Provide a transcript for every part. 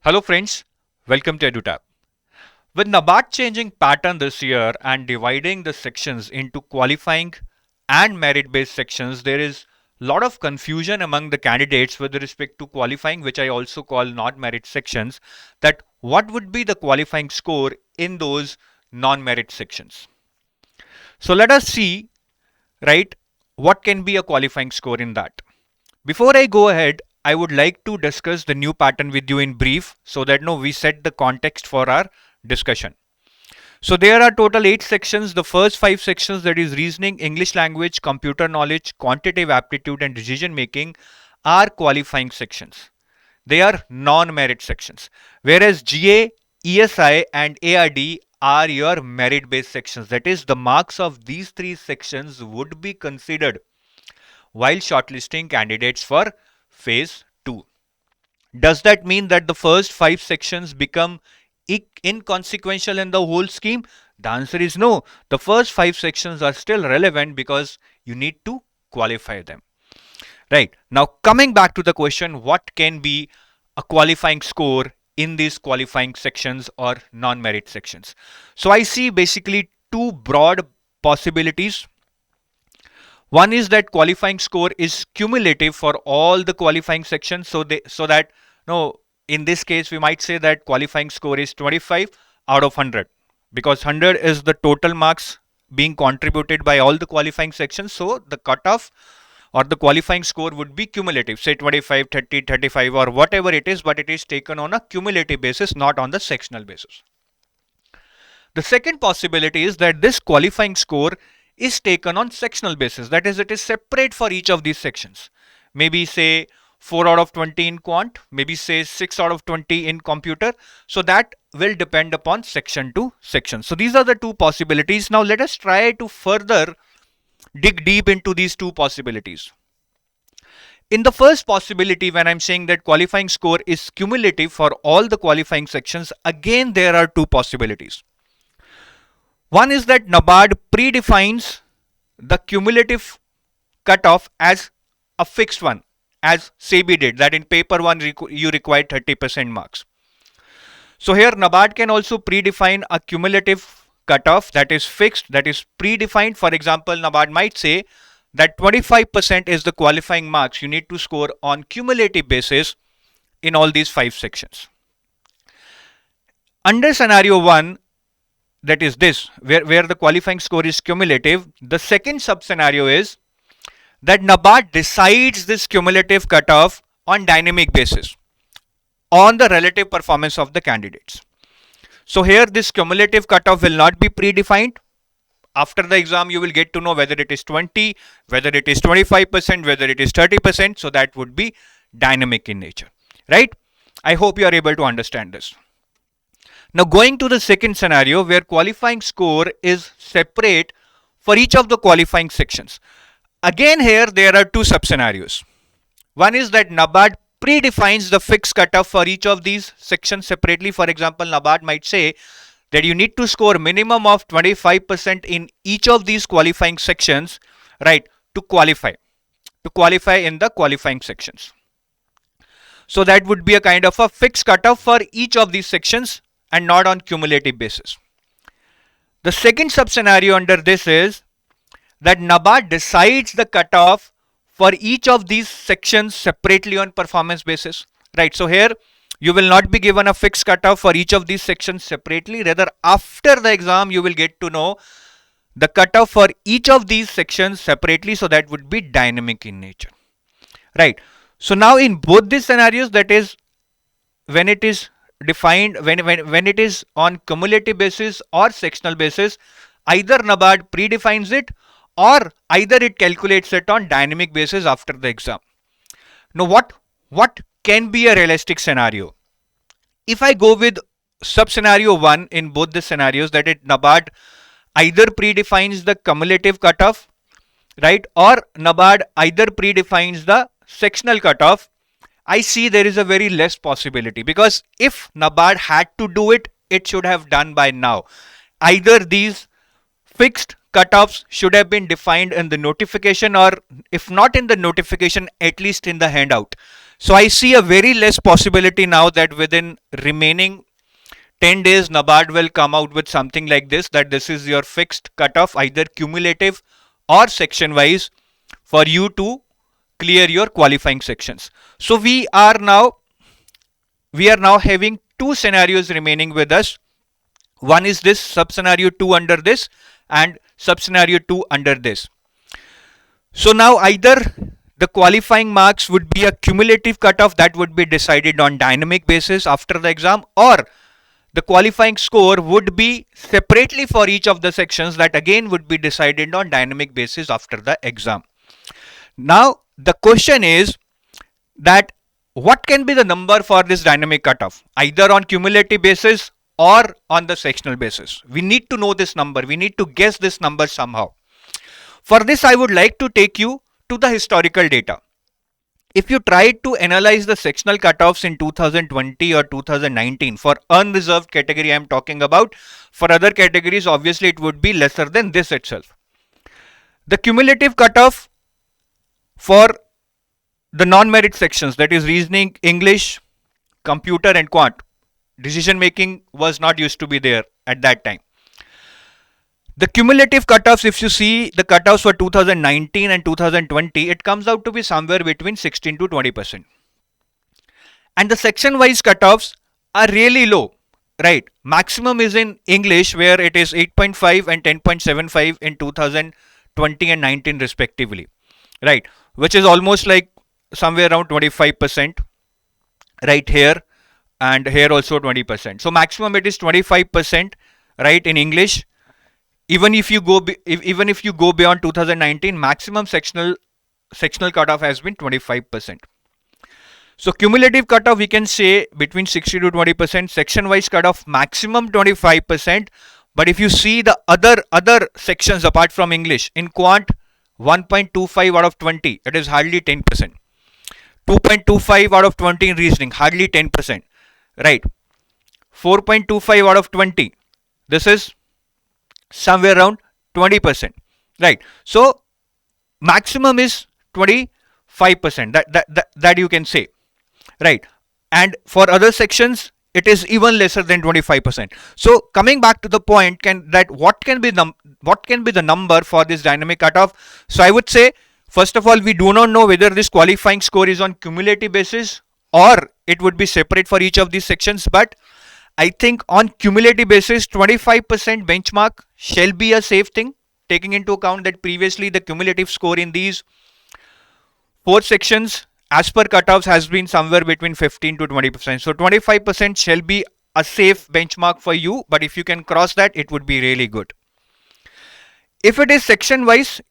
Hello friends, welcome to EduTap. With NABARD changing pattern this year and dividing the sections into qualifying and merit-based sections, there is a lot of confusion among the candidates with respect to qualifying, which I also call non-merit sections, that what would be the qualifying score in those non-merit sections. So let us see, right, what can be a qualifying score in that. Before I go ahead, I would like to discuss the new pattern with you in brief so that we set the context for our discussion. So there are total 8 sections. The first 5 sections, that is reasoning, English language, computer knowledge, quantitative aptitude and decision making, are qualifying sections. They are non-merit sections. Whereas GA, ESI and ARD are your merit based sections. That is, the marks of these 3 sections would be considered while shortlisting candidates for phase 2. Does that mean that the first 5 sections become inconsequential in the whole scheme? The answer is no. The first 5 sections are still relevant because you need to qualify them. Right. Now coming back to the question, what can be a qualifying score in these qualifying sections or non-merit sections? So I see basically two broad possibilities. One is that qualifying score is cumulative for all the qualifying sections. So that in this case we might say that qualifying score is 25 out of 100, because 100 is the total marks being contributed by all the qualifying sections. So the cutoff or the qualifying score would be cumulative, say 25, 30, 35 or whatever it is, but it is taken on a cumulative basis, not on the sectional basis. The second possibility is that this qualifying score is taken on sectional basis. That is, it is separate for each of these sections. Maybe say 4 out of 20 in quant, maybe say 6 out of 20 in computer. So that will depend upon section to section. So these are the two possibilities. Now let us try to further dig deep into these two possibilities. In the first possibility, when I'm saying that qualifying score is cumulative for all the qualifying sections, again there are two possibilities. One is that NABARD predefines the cumulative cutoff as a fixed one, as SEBI did, that in paper 1 you require 30% marks. So here NABARD can also predefine a cumulative cutoff that is fixed, that is predefined. For example, NABARD might say that 25% is the qualifying marks you need to score on cumulative basis in all these 5 sections. Under scenario 1, that is this, where the qualifying score is cumulative, the second sub scenario is that NABARD decides this cumulative cutoff on dynamic basis on the relative performance of the candidates. So here this cumulative cutoff will not be predefined. After the exam you will get to know whether it is 20, whether it is 25%, whether it is 30%. So that would be dynamic in nature, right? I hope you are able to understand this. Now going to the second scenario, where qualifying score is separate for each of the qualifying sections. Again here there are two sub scenarios. One is that NABARD predefines the fixed cutoff for each of these sections separately. For example, NABARD might say that you need to score minimum of 25% in each of these qualifying sections, right, to qualify in the qualifying sections. So that would be a kind of a fixed cutoff for each of these sections and not on cumulative basis. The second sub scenario under this is that NABARD decides the cutoff for each of these sections separately on performance basis, right? So here you will not be given a fixed cutoff for each of these sections separately. Rather, after the exam you will get to know the cutoff for each of these sections separately. So that would be dynamic in nature, right? So now in both these scenarios, that is when it is defined, when it is on cumulative basis or sectional basis, either NABARD predefines it or either it calculates it on dynamic basis after the exam. Now what can be a realistic scenario? If I go with sub scenario 1 in both the scenarios, that it NABARD either predefines the cumulative cutoff, right, or NABARD either predefines the sectional cutoff, I see there is a very less possibility, because if NABARD had to do it, it should have done by now. Either these fixed cutoffs should have been defined in the notification, or if not in the notification, at least in the handout. So I see a very less possibility now that within remaining 10 days NABARD will come out with something like this, that this is your fixed cutoff, either cumulative or section wise, for you to clear your qualifying sections. So we are now having two scenarios remaining with us. One is this sub scenario 2 under this, and sub scenario 2 under this. So now either the qualifying marks would be a cumulative cutoff that would be decided on dynamic basis after the exam, or the qualifying score would be separately for each of the sections that again would be decided on dynamic basis after the exam. Now the question is that what can be the number for this dynamic cutoff, either on cumulative basis or on the sectional basis. We need to know this number. We need to guess this number somehow. For this, I would like to take you to the historical data. If you try to analyze the sectional cutoffs in 2020 or 2019 for unreserved category, I am talking about. For other categories, obviously it would be lesser than this itself. The cumulative cutoff for the non-merit sections, that is reasoning, English, computer and quant, decision making was not used to be there at that time. The cumulative cutoffs, if you see the cutoffs for 2019 and 2020, it comes out to be somewhere between 16 to 20%. And the section wise cutoffs are really low, right? Maximum is in English, where it is 8.5 and 10.75 in 2020 and 19 respectively, right? Which is almost like somewhere around 25% right here, and here also 20%. So maximum it is 25%, right, in English. Even if you go beyond 2019, maximum sectional cutoff has been 25%. So cumulative cutoff we can say between 60 to 20%, section wise cutoff maximum 25%. But if you see the other sections apart from English, in quant 1.25 out of 20, it is hardly 10%. 2.25 out of 20 in reasoning, hardly 10%, right? 4.25 out of 20, this is somewhere around 20%, right? So maximum is 25%, that you can say, right? And for other sections it is even lesser than 25%. So coming back to the point, what can be the number for this dynamic cutoff? So I would say, first of all, we do not know whether this qualifying score is on cumulative basis or it would be separate for each of these sections, but I think on cumulative basis 25% benchmark shall be a safe thing, taking into account that previously the cumulative score in these 4 sections as per cutoffs has been somewhere between 15 to 20%. So 25% shall be a safe benchmark for you, but if you can cross that, it would be really good. If it is section wise,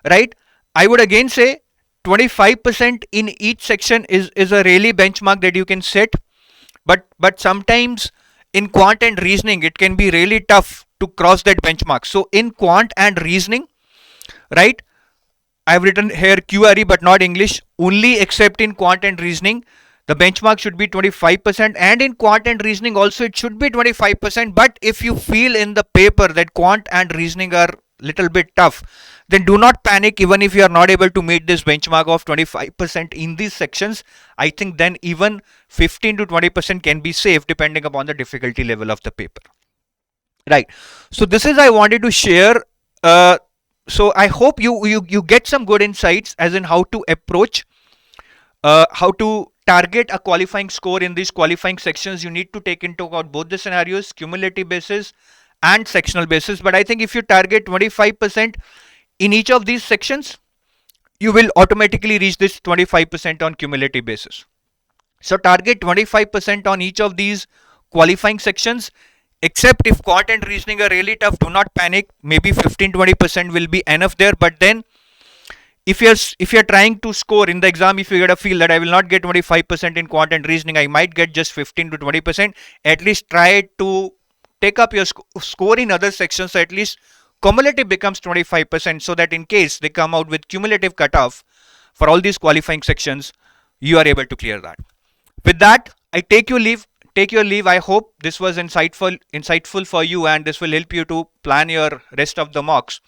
right, I would again say 25% in each section is a really benchmark that you can set. But sometimes in quant and reasoning, it can be really tough to cross that benchmark. So in quant and reasoning, right, I've written here QRE but not English, only except in quant and reasoning, the benchmark should be 25%, and in quant and reasoning also it should be 25%. But if you feel in the paper that quant and reasoning are little bit tough, then do not panic. Even if you are not able to meet this benchmark of 25% in these sections, I think then even 15 to 20% can be safe depending upon the difficulty level of the paper, right? So this is I wanted to share. So I hope you get some good insights as in how to approach, how to target a qualifying score in these qualifying sections. You need to take into account both the scenarios, cumulative basis and sectional basis. But I think if you target 25% in each of these sections, you will automatically reach this 25% on cumulative basis. So target 25% on each of these qualifying sections, except if quant and reasoning are really tough, do not panic. Maybe 15-20% will be enough there. But then if you're trying to score in the exam, if you get a feel that I will not get 25% in quant and reasoning, I might get just 15 to 20%, at least try to take up your score in other sections, so at least cumulative becomes 25%, so that in case they come out with cumulative cutoff for all these qualifying sections, you are able to clear that. With that, I take your leave. I hope this was insightful for you, and this will help you to plan your rest of the mocks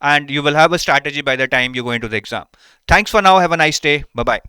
and you will have a strategy by the time you go into the exam. Thanks for now. Have a nice day. Bye bye.